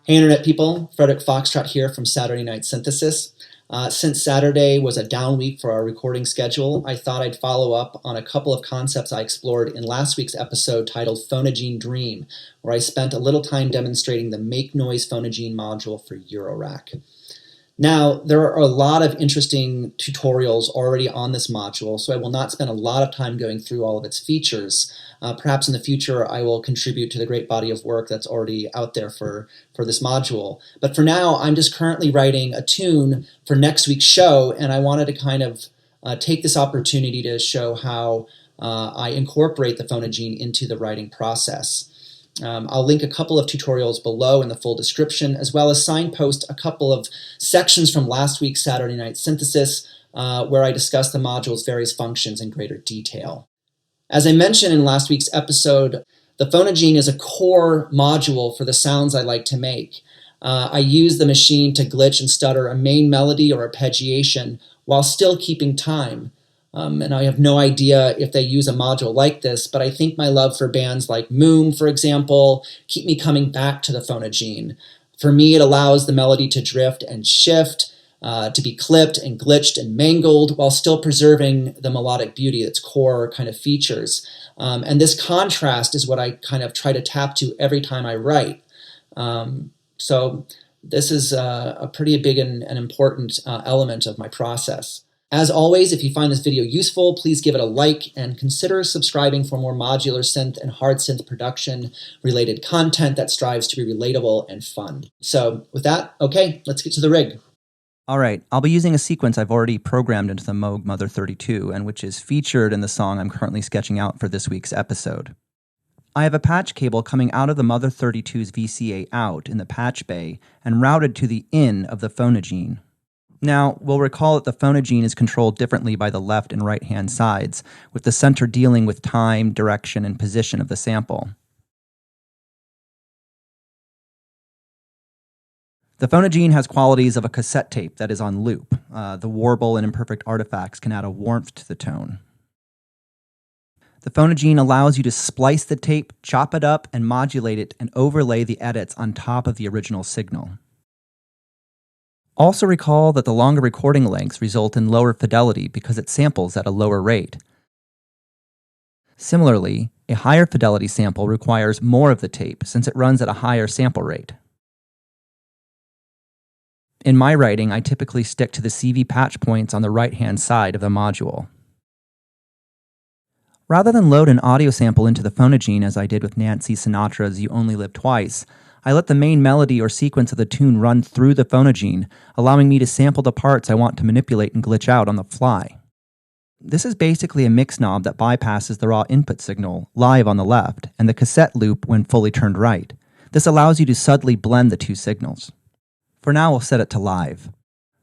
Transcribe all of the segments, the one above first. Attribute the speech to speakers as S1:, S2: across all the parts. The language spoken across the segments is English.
S1: Hey Internet people, Frederick Foxtrott here from Saturday Night Synthesis. Since Saturday was a down week for our recording schedule, I thought I'd follow up on a couple of concepts I explored in last week's episode titled Phonogene Dream, where I spent a little time demonstrating the MakeNoise Phonogene module for Eurorack. Now, there are a lot of interesting tutorials already on this module, so I will not spend a lot of time going through all of its features. Perhaps in the future I will contribute to the great body of work that's already out there for this module. But for now, I'm just currently writing a tune for next week's show, and I wanted to kind of take this opportunity to show how I incorporate the phonogene into the writing process. I'll link a couple of tutorials below in the full description, as well as signpost a couple of sections from last week's Saturday Night Synthesis, where I discussed the module's various functions in greater detail. As I mentioned in last week's episode, the phonogene is a core module for the sounds I like to make. I use the machine to glitch and stutter a main melody or arpeggiation while still keeping time. And I have no idea if they use a module like this, but I think my love for bands like Moog, for example, keep me coming back to the phonogene. For me, it allows the melody to drift and shift, to be clipped and glitched and mangled while still preserving the melodic beauty, its core kind of features. And this contrast is what I kind of try to tap to every time I write. So this is a pretty big and important element of my process. As always, if you find this video useful, please give it a like and consider subscribing for more modular synth and hard synth production related content that strives to be relatable and fun. So with that, okay, let's get to the rig.
S2: All right, I'll be using a sequence I've already programmed into the Moog Mother 32 and which is featured in the song I'm currently sketching out for this week's episode. I have a patch cable coming out of the Mother 32's VCA out in the patch bay and routed to the in of the phonogene. Now, we'll recall that the phonogene is controlled differently by the left and right-hand sides, with the center dealing with time, direction, and position of the sample. The phonogene has qualities of a cassette tape that is on loop. The warble and imperfect artifacts can add a warmth to the tone. The phonogene allows you to splice the tape, chop it up, and modulate it, and overlay the edits on top of the original signal. Also recall that the longer recording lengths result in lower fidelity because it samples at a lower rate. Similarly, a higher fidelity sample requires more of the tape since it runs at a higher sample rate. In my writing, I typically stick to the CV patch points on the right-hand side of the module. Rather than load an audio sample into the phonogene as I did with Nancy Sinatra's You Only Live Twice, I let the main melody or sequence of the tune run through the phonogene, allowing me to sample the parts I want to manipulate and glitch out on the fly. This is basically a mix knob that bypasses the raw input signal, live on the left, and the cassette loop when fully turned right. This allows you to subtly blend the two signals. For now, we'll set it to live.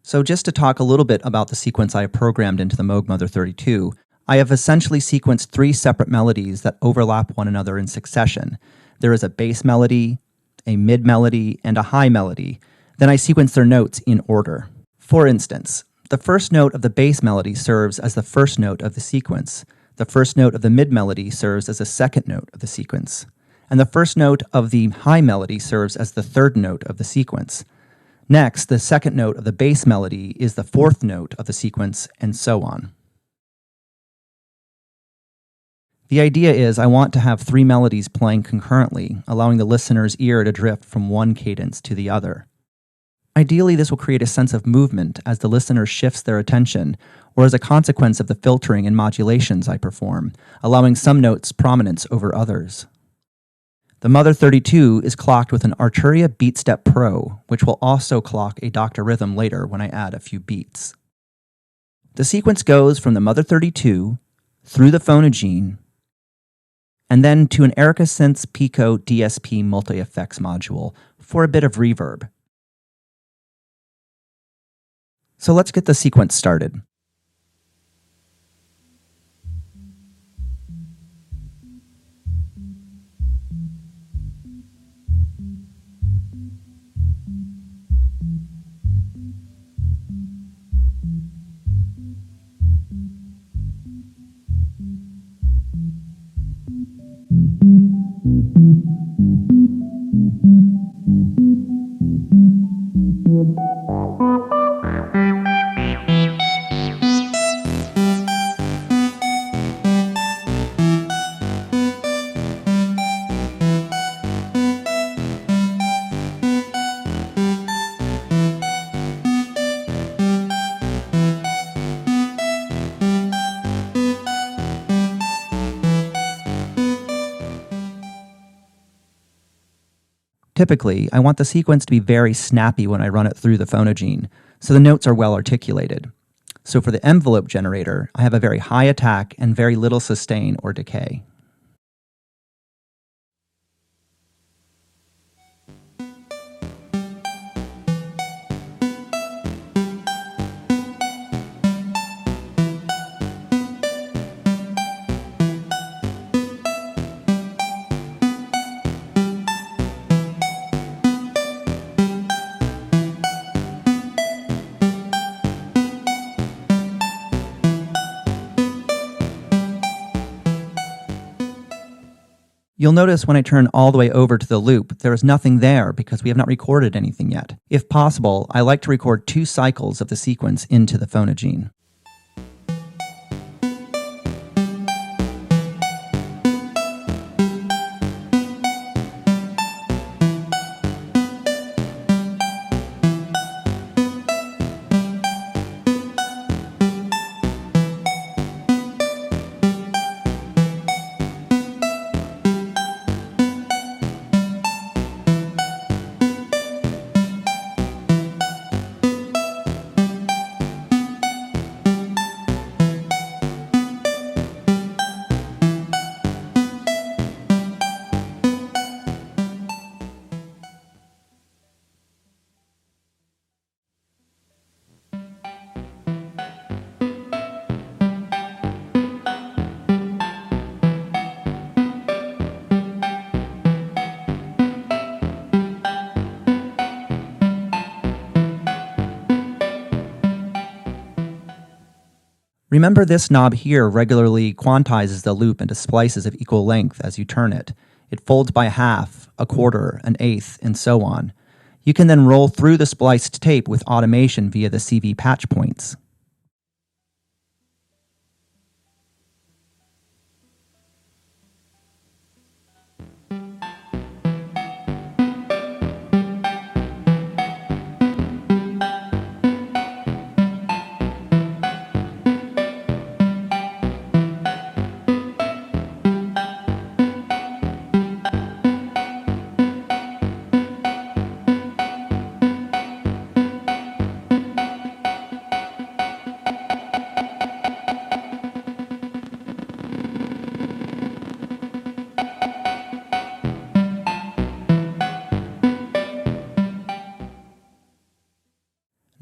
S2: So just to talk a little bit about the sequence I have programmed into the Moog Mother 32, I have essentially sequenced three separate melodies that overlap one another in succession. There is a bass melody, a mid melody, and a high melody. Then I sequence their notes in order. For instance, the first note of the bass melody serves as the first note of the sequence. The first note of the mid melody serves as the second note of the sequence. And the first note of the high melody serves as the third note of the sequence. Next, the second note of the bass melody is the fourth note of the sequence, and so on. The idea is I want to have three melodies playing concurrently, allowing the listener's ear to drift from one cadence to the other. Ideally, this will create a sense of movement as the listener shifts their attention, or as a consequence of the filtering and modulations I perform, allowing some notes prominence over others. The Mother 32 is clocked with an Arturia BeatStep Pro, which will also clock a Dr. Rhythm later when I add a few beats. The sequence goes from the Mother 32 through the phonogene, and then to an Erica Synths Pico DSP multi-effects module for a bit of reverb. So let's get the sequence started. Typically, I want the sequence to be very snappy when I run it through the Phonogene, so the notes are well articulated. So for the envelope generator, I have a very high attack and very little sustain or decay. You'll notice when I turn all the way over to the loop, there is nothing there because we have not recorded anything yet. If possible, I like to record 2 cycles of the sequence into the Phonogene. Remember, this knob here regularly quantizes the loop into splices of equal length as you turn it. It folds by a half, a quarter, an eighth, and so on. You can then roll through the spliced tape with automation via the CV patch points.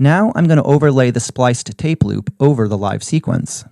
S2: Now I'm going to overlay the spliced tape loop over the live sequence.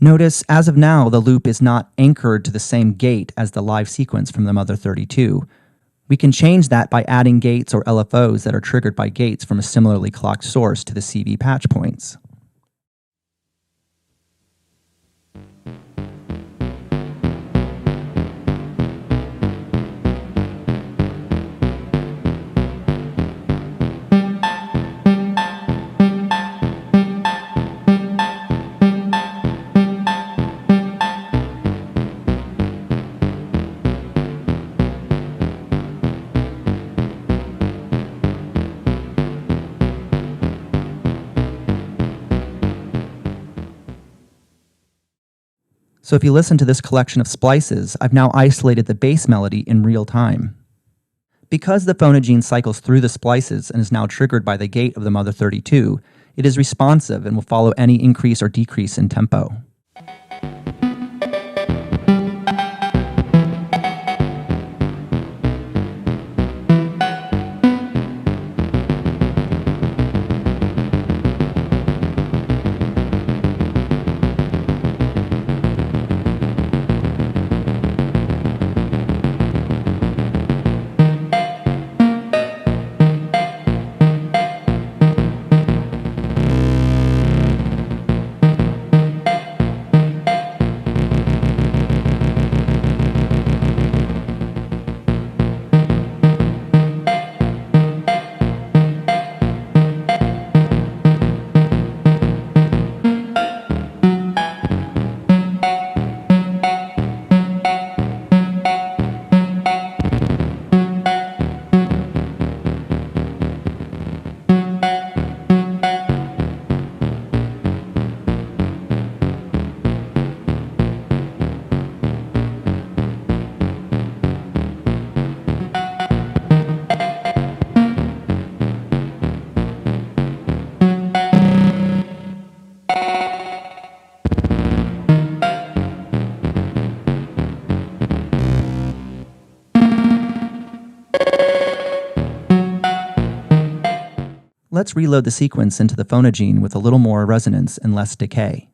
S2: Notice, as of now, the loop is not anchored to the same gate as the live sequence from the Mother 32. We can change that by adding gates or LFOs that are triggered by gates from a similarly clocked source to the CV patch points. So if you listen to this collection of splices, I've now isolated the bass melody in real time. Because the Phonogene cycles through the splices and is now triggered by the gate of the Mother 32, it is responsive and will follow any increase or decrease in tempo. let's reload the sequence into the Phonogene with a little more resonance and less decay.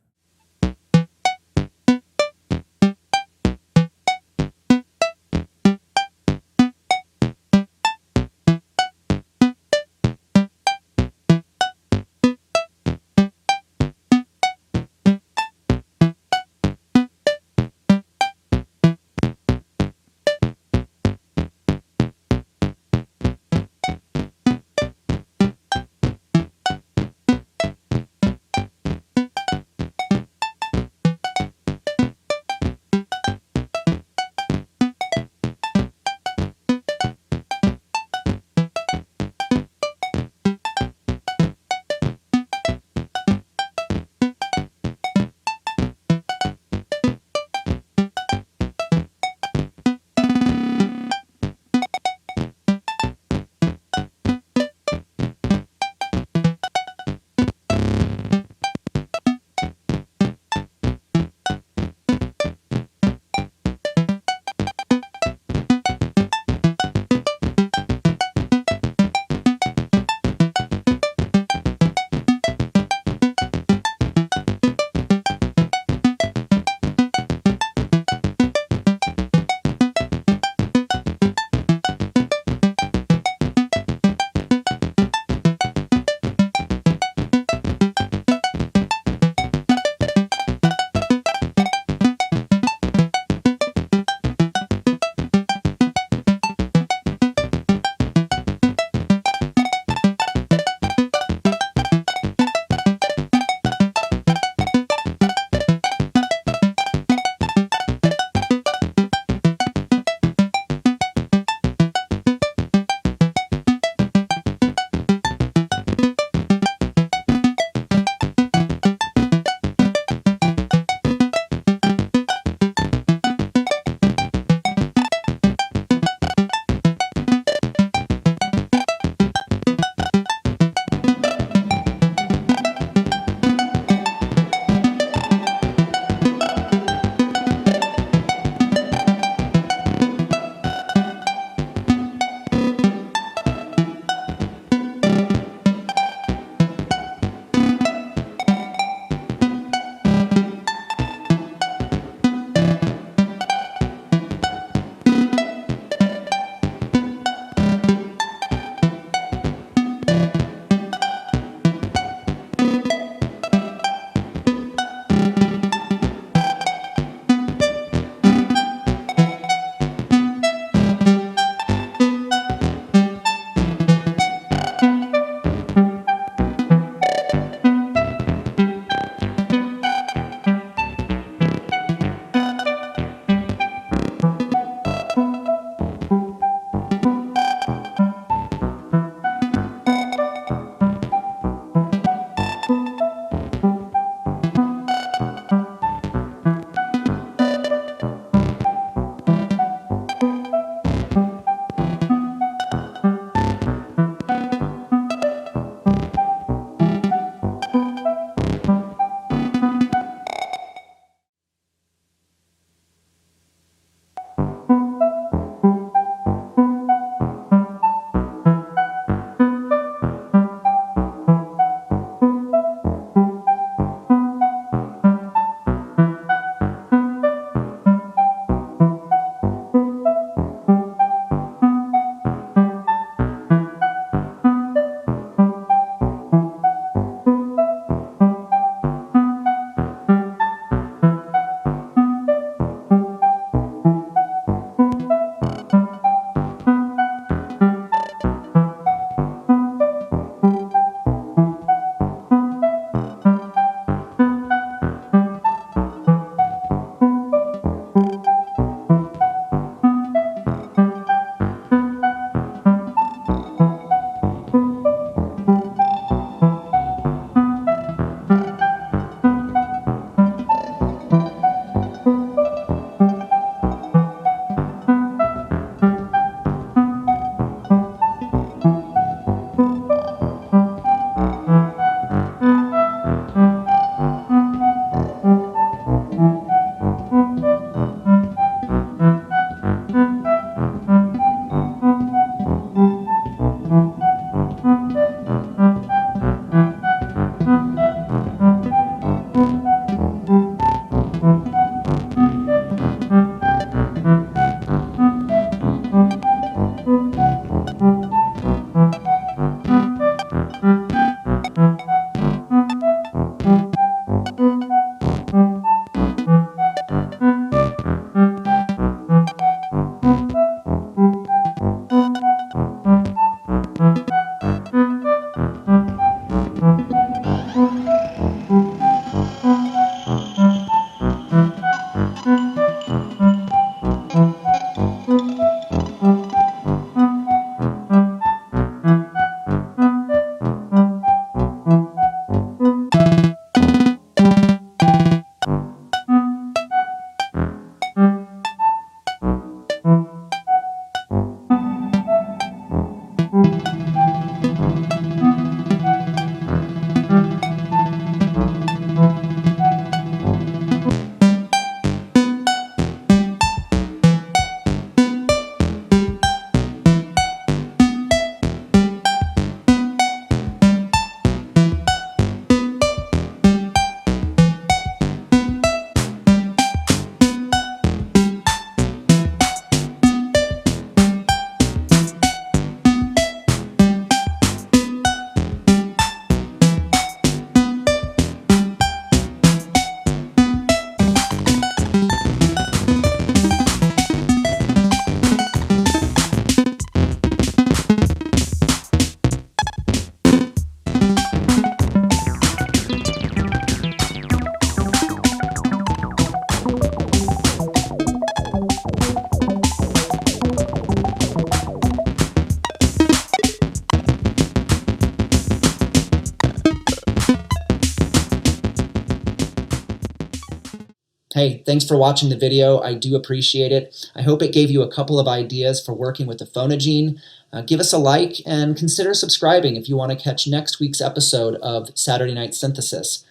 S1: Hey, thanks for watching the video. I do appreciate it. I hope it gave you a couple of ideas for working with the Phonogene. Give us a like and consider subscribing if you want to catch next week's episode of Saturday Night Synthesis.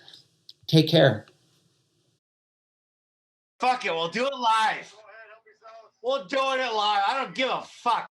S1: Take care.
S3: Fuck it, we'll do it live. We'll do it live. I don't give a fuck.